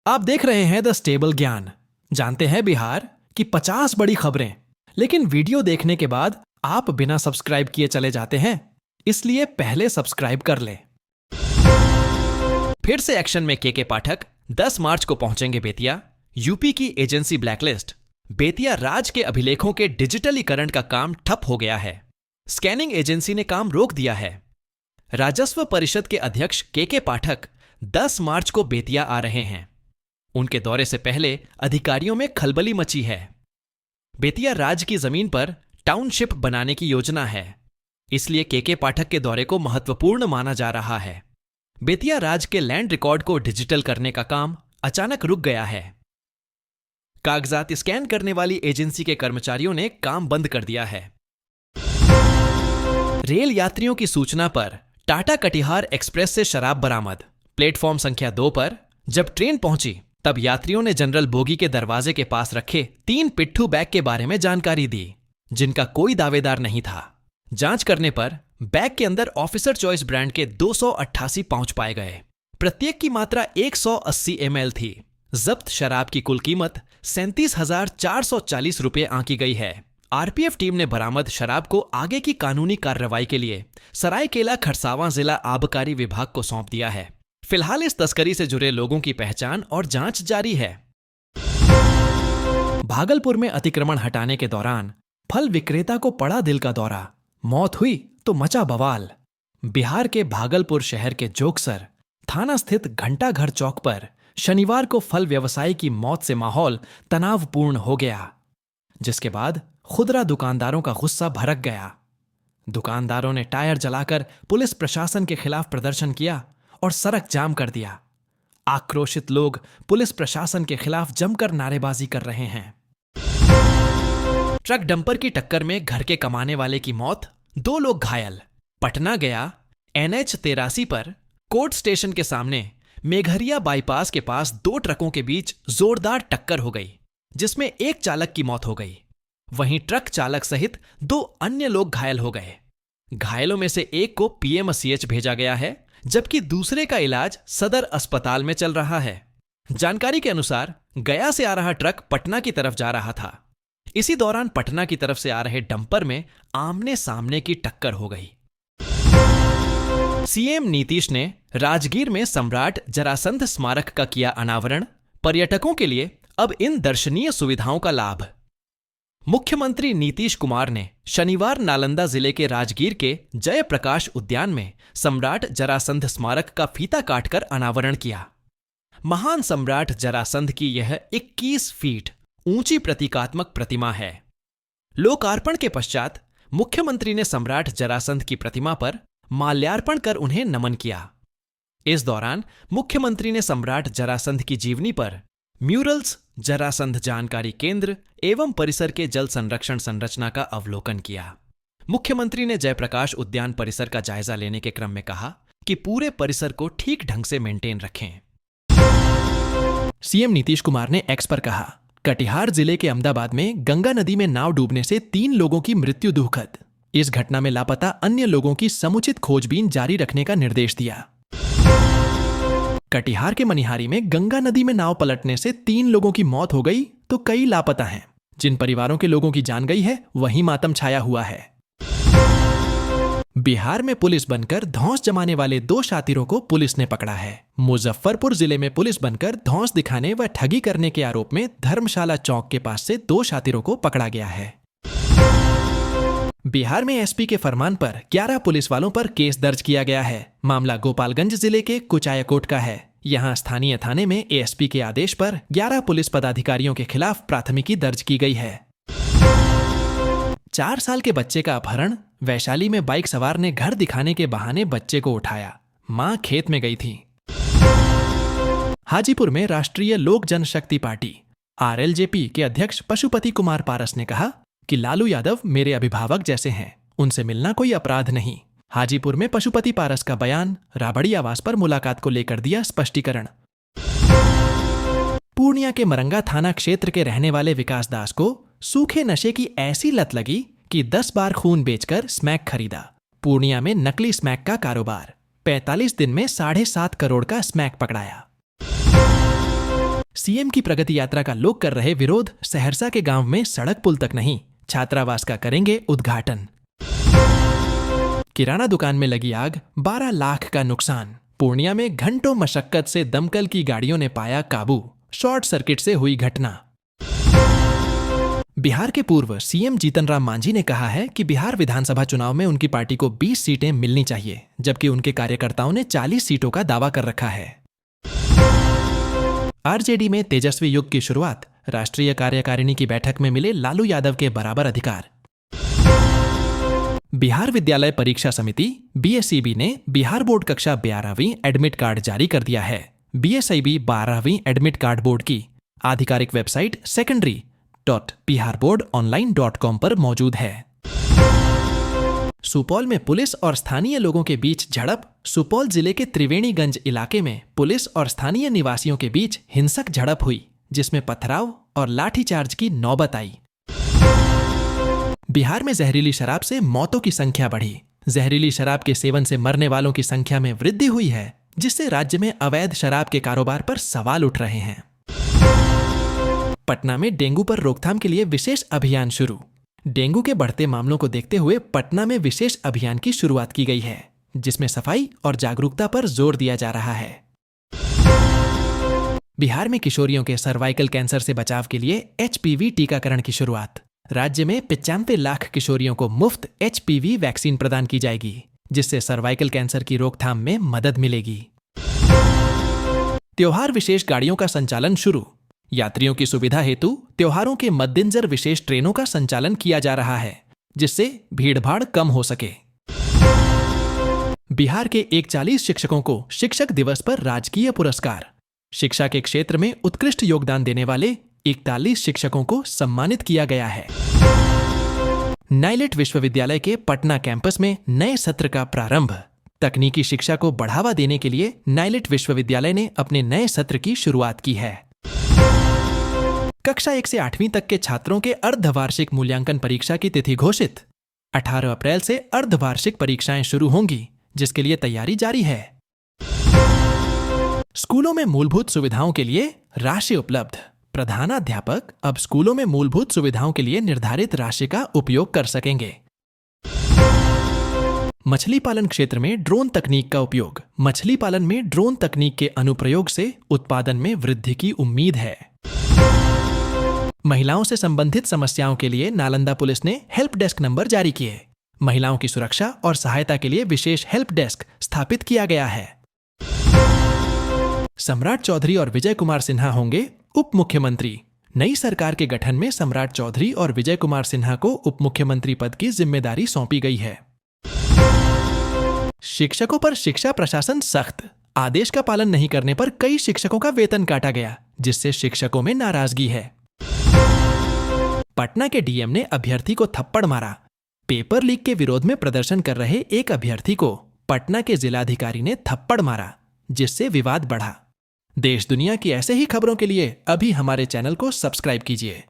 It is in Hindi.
आप देख रहे हैं द स्टेबल ज्ञान। जानते हैं बिहार की 50 बड़ी खबरें, लेकिन वीडियो देखने के बाद आप बिना सब्सक्राइब किए चले जाते हैं, इसलिए पहले सब्सक्राइब कर लें। फिर से एक्शन में के पाठक 10 मार्च को पहुंचेंगे बेतिया। यूपी की एजेंसी ब्लैकलिस्ट। बेतिया राज के अभिलेखों के डिजिटलीकरण का काम ठप हो गया है। स्कैनिंग एजेंसी ने काम रोक दिया है। राजस्व परिषद के अध्यक्ष के पाठक 10 मार्च को बेतिया आ रहे हैं। उनके दौरे से पहले अधिकारियों में खलबली मची है। बेतिया राज की जमीन पर टाउनशिप बनाने की योजना है, इसलिए के पाठक के दौरे को महत्वपूर्ण माना जा रहा है। बेतिया राज के लैंड रिकॉर्ड को डिजिटल करने का काम अचानक रुक गया है। कागजात स्कैन करने वाली एजेंसी के कर्मचारियों ने काम बंद कर दिया है। रेल यात्रियों की सूचना पर टाटा कटिहार एक्सप्रेस से शराब बरामद। प्लेटफॉर्म संख्या 2 पर जब ट्रेन पहुंची तब यात्रियों ने जनरल बोगी के दरवाजे के पास रखे 3 पिट्ठू बैग के बारे में जानकारी दी, जिनका कोई दावेदार नहीं था। जांच करने पर बैग के अंदर ऑफिसर चॉइस ब्रांड के 288 पाउच पाए गए। प्रत्येक की मात्रा 180 ml थी। जब्त शराब की कुल कीमत 37,440 रुपये आंकी गई है। आरपीएफ टीम ने बरामद शराब को आगे की कानूनी कार्रवाई के लिए सरायकेला खरसावां जिला आबकारी विभाग को सौंप दिया है। फिलहाल इस तस्करी से जुड़े लोगों की पहचान और जांच जारी है। भागलपुर में अतिक्रमण हटाने के दौरान फल विक्रेता को पड़ा दिल का दौरा। मौत हुई तो मचा बवाल। बिहार के भागलपुर शहर के जोगसर थाना स्थित घंटाघर चौक पर शनिवार को फल व्यवसायी की मौत से माहौल तनावपूर्ण हो गया, जिसके बाद खुदरा दुकानदारों का गुस्सा भड़क गया। दुकानदारों ने टायर जलाकर पुलिस प्रशासन के खिलाफ प्रदर्शन किया और सड़क जाम कर दिया। आक्रोशित लोग पुलिस प्रशासन के खिलाफ जमकर नारेबाजी कर रहे हैं। ट्रक डंपर की टक्कर में घर के कमाने वाले की मौत, 2 लोग घायल। पटना गया NH 83 पर कोर्ट स्टेशन के सामने मेघरिया बाईपास के पास 2 ट्रकों के बीच जोरदार टक्कर हो गई, जिसमें एक चालक की मौत हो गई। वहीं ट्रक चालक सहित 2 अन्य लोग घायल हो गए। घायलों में से एक को PMCH भेजा गया है, जबकि दूसरे का इलाज सदर अस्पताल में चल रहा है। जानकारी के अनुसार गया से आ रहा ट्रक पटना की तरफ जा रहा था। इसी दौरान पटना की तरफ से आ रहे डंपर में आमने सामने की टक्कर हो गई। सीएम नीतीश ने राजगीर में सम्राट जरासंध स्मारक का किया अनावरण। पर्यटकों के लिए अब इन दर्शनीय सुविधाओं का लाभ। मुख्यमंत्री नीतीश कुमार ने शनिवार नालंदा जिले के राजगीर के जयप्रकाश उद्यान में सम्राट जरासंध स्मारक का फीता काटकर अनावरण किया। महान सम्राट जरासंध की यह 21 फीट ऊंची प्रतीकात्मक प्रतिमा है। लोकार्पण के पश्चात मुख्यमंत्री ने सम्राट जरासंध की प्रतिमा पर माल्यार्पण कर उन्हें नमन किया। इस दौरान मुख्यमंत्री ने सम्राट जरासंध की जीवनी पर म्यूरल्स, जरासंध जानकारी केंद्र एवं परिसर के जल संरक्षण संरचना का अवलोकन किया। मुख्यमंत्री ने जयप्रकाश उद्यान परिसर का जायजा लेने के क्रम में कहा कि पूरे परिसर को ठीक ढंग से मेंटेन रखें। सीएम नीतीश कुमार ने एक्स पर कहा, कटिहार जिले के अहमदाबाद में गंगा नदी में नाव डूबने से 3 लोगों की मृत्यु दुखद। इस घटना में लापता अन्य लोगों की समुचित खोजबीन जारी रखने का निर्देश दिया। कटिहार के मनिहारी में गंगा नदी में नाव पलटने से 3 लोगों की मौत हो गई तो कई लापता हैं। जिन परिवारों के लोगों की जान गई है वहीं मातम छाया हुआ है। बिहार में पुलिस बनकर धौंस जमाने वाले 2 शातिरों को पुलिस ने पकड़ा है। मुजफ्फरपुर जिले में पुलिस बनकर धौंस दिखाने व ठगी करने के आरोप में धर्मशाला चौक के पास से 2 शातिरों को पकड़ा गया है। बिहार में एसपी के फरमान पर 11 पुलिस वालों पर केस दर्ज किया गया है। मामला गोपालगंज जिले के कुचायकोट का है। यहां स्थानीय थाने में एएसपी के आदेश पर 11 पुलिस पदाधिकारियों के खिलाफ प्राथमिकी दर्ज की गई है। 4 साल के बच्चे का अपहरण। वैशाली में बाइक सवार ने घर दिखाने के बहाने बच्चे को उठाया। मां खेत में गई थी। हाजीपुर में राष्ट्रीय लोक जनशक्ति पार्टी RLJP के अध्यक्ष पशुपति कुमार पारस ने कहा कि लालू यादव मेरे अभिभावक जैसे हैं, उनसे मिलना कोई अपराध नहीं। हाजीपुर में पशुपति पारस का बयान राबड़ी आवास पर मुलाकात को लेकर दिया स्पष्टीकरण। पूर्णिया के मरंगा थाना क्षेत्र के रहने वाले विकास दास को सूखे नशे की ऐसी लत लगी कि 10 बार खून बेचकर स्मैक खरीदा। पूर्णिया में नकली स्मैक का कारोबार। 45 दिन में 7.5 करोड़ का स्मैक पकड़ाया। सीएम की प्रगति यात्रा का लोग कर रहे विरोध, सहरसा के गांव में सड़क पुल तक नहीं, छात्रावास का करेंगे उद्घाटन। किराना दुकान में लगी आग, 12 लाख का नुकसान। पूर्णिया में घंटों मशक्कत से दमकल की गाड़ियों ने पाया काबू, शॉर्ट सर्किट से हुई घटना। बिहार के पूर्व सीएम जीतन राम मांझी ने कहा है कि बिहार विधानसभा चुनाव में उनकी पार्टी को 20 सीटें मिलनी चाहिए, जबकि उनके कार्यकर्ताओं ने 40 सीटों का दावा कर रखा है। आरजेडी में तेजस्वी युग की शुरुआत, राष्ट्रीय कार्यकारिणी की बैठक में मिले लालू यादव के बराबर अधिकार। बिहार विद्यालय परीक्षा समिति बीएसईबी ने बिहार बोर्ड कक्षा 12वीं एडमिट कार्ड जारी कर दिया है। बीएसईबी 12वीं एडमिट कार्ड बोर्ड की आधिकारिक वेबसाइट secondary.biharboardonline.com पर मौजूद है। सुपौल में पुलिस और स्थानीय लोगों के बीच झड़प। सुपौल जिले के त्रिवेणीगंज इलाके में पुलिस और स्थानीय निवासियों के बीच हिंसक झड़प हुई, जिसमें पथराव और लाठीचार्ज की नौबत आई। बिहार में जहरीली शराब से मौतों की संख्या बढ़ी। जहरीली शराब के सेवन से मरने वालों की संख्या में वृद्धि हुई है, जिससे राज्य में अवैध शराब के कारोबार पर सवाल उठ रहे हैं। पटना में डेंगू पर रोकथाम के लिए विशेष अभियान शुरू। डेंगू के बढ़ते मामलों को देखते हुए पटना में विशेष अभियान की शुरुआत की गई है, जिसमें सफाई और जागरूकता पर जोर दिया जा रहा है। बिहार में किशोरियों के सर्वाइकल कैंसर से बचाव के लिए एचपीवी टीकाकरण की शुरुआत। राज्य में 95 लाख किशोरियों को मुफ्त एचपीवी वैक्सीन प्रदान की जाएगी, जिससे सर्वाइकल कैंसर की रोकथाम में मदद मिलेगी। त्योहार विशेष गाड़ियों का संचालन शुरू। यात्रियों की सुविधा हेतु त्योहारों के मद्देनजर विशेष ट्रेनों का संचालन किया जा रहा है, जिससे भीड़भाड़ कम हो सके। बिहार के 41 शिक्षकों को शिक्षक दिवस पर राजकीय पुरस्कार। शिक्षा के क्षेत्र में उत्कृष्ट योगदान देने वाले 41 शिक्षकों को सम्मानित किया गया है। नाइलेट विश्वविद्यालय के पटना कैंपस में नए सत्र का प्रारंभ। तकनीकी शिक्षा को बढ़ावा देने के लिए नाइलेट विश्वविद्यालय ने अपने नए सत्र की शुरुआत की है। कक्षा 1 से 8वीं तक के छात्रों के अर्धवार्षिक मूल्यांकन परीक्षा की तिथि घोषित। 18 अप्रैल से अर्धवार्षिक परीक्षाएं शुरू होंगी, जिसके लिए तैयारी जारी है। स्कूलों में मूलभूत सुविधाओं के लिए राशि उपलब्ध। प्रधानाध्यापक अब स्कूलों में मूलभूत सुविधाओं के लिए निर्धारित राशि का उपयोग कर सकेंगे। मछली पालन क्षेत्र में ड्रोन तकनीक का उपयोग। मछली पालन में ड्रोन तकनीक के अनुप्रयोग से उत्पादन में वृद्धि की उम्मीद है। महिलाओं से संबंधित समस्याओं के लिए नालंदा पुलिस ने हेल्प डेस्क नंबर जारी किए। महिलाओं की सुरक्षा और सहायता के लिए विशेष हेल्प डेस्क स्थापित किया गया है। सम्राट चौधरी और विजय कुमार सिन्हा होंगे उप मुख्यमंत्री। नई सरकार के गठन में सम्राट चौधरी और विजय कुमार सिन्हा को उप मुख्यमंत्री पद की जिम्मेदारी सौंपी गई है। शिक्षकों पर शिक्षा प्रशासन सख्त। आदेश का पालन नहीं करने पर कई शिक्षकों का वेतन काटा गया, जिससे शिक्षकों में नाराजगी है। पटना के डीएम ने अभ्यर्थी को थप्पड़ मारा। पेपर लीक के विरोध में प्रदर्शन कर रहे एक अभ्यर्थी को पटना के जिलाधिकारी ने थप्पड़ मारा, जिससे विवाद बढ़ा। देश दुनिया की ऐसे ही खबरों के लिए अभी हमारे चैनल को सब्सक्राइब कीजिए।